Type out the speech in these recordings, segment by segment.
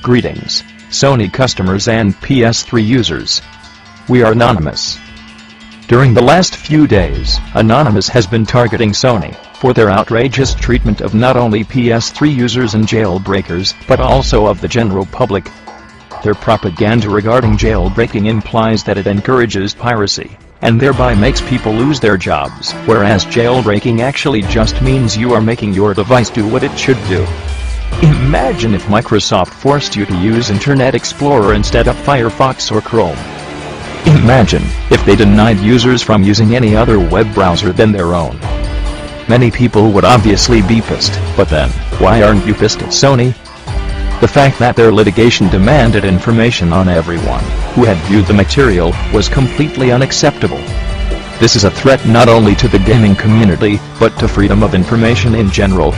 Greetings, Sony customers and PS3 users. We are Anonymous. During the last few days, Anonymous has been targeting Sony for their outrageous treatment of not only PS3 users and jailbreakers, but also of the general public. Their propaganda regarding jailbreaking implies that it encourages piracy, and thereby makes people lose their jobs, whereas jailbreaking actually just means you are making your device do what it should do. Imagine if Microsoft forced you to use Internet Explorer instead of Firefox or Chrome. Imagine if they denied users from using any other web browser than their own. Many people would obviously be pissed, but then, why aren't you pissed at Sony? The fact that their litigation demanded information on everyone who had viewed the material was completely unacceptable. This is a threat not only to the gaming community, but to freedom of information in general.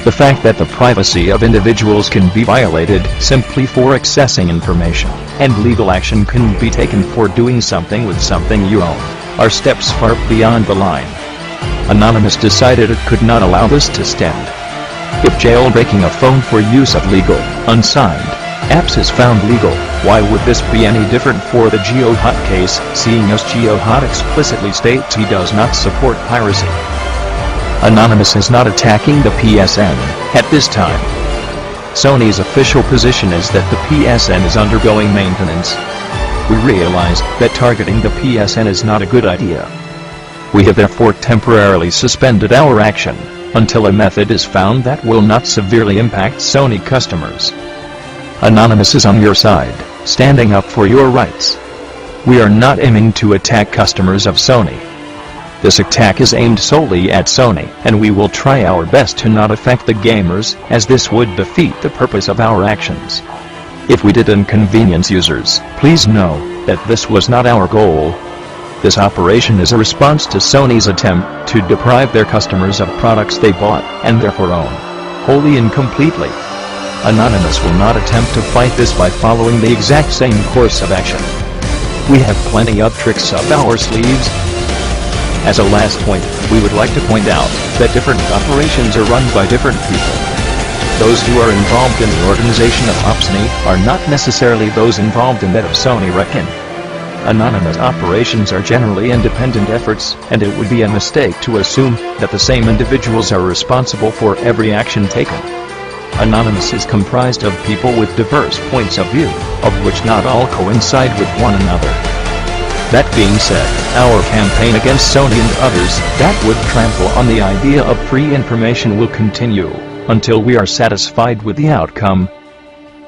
The fact that the privacy of individuals can be violated simply for accessing information, and legal action can be taken for doing something with something you own, are steps far beyond the line. Anonymous decided it could not allow this to stand. If jailbreaking a phone for use of legal, unsigned apps is found legal, why would this be any different for the GeoHot case, seeing as GeoHot explicitly states he does not support piracy? Anonymous is not attacking the PSN at this time. Sony's official position is that the PSN is undergoing maintenance. We realize that targeting the PSN is not a good idea. We have therefore temporarily suspended our action until a method is found that will not severely impact Sony customers. Anonymous is on your side, standing up for your rights. We are not aiming to attack customers of Sony. This attack is aimed solely at Sony, and we will try our best to not affect the gamers, as this would defeat the purpose of our actions. If we did inconvenience users, please know that this was not our goal. This operation is a response to Sony's attempt to deprive their customers of products they bought, and therefore own, wholly and completely. Anonymous will not attempt to fight this by following the exact same course of action. We have plenty of tricks up our sleeves. As a last point, we would like to point out that different operations are run by different people. Those who are involved in the organization of Opsony are not necessarily those involved in that of Sony Reckon. Anonymous operations are generally independent efforts, and it would be a mistake to assume that the same individuals are responsible for every action taken. Anonymous is comprised of people with diverse points of view, of which not all coincide with one another. That being said, our campaign against Sony and others that would trample on the idea of free information will continue until we are satisfied with the outcome.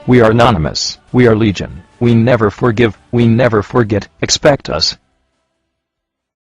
We are Anonymous, we are Legion, we never forgive, we never forget, expect us.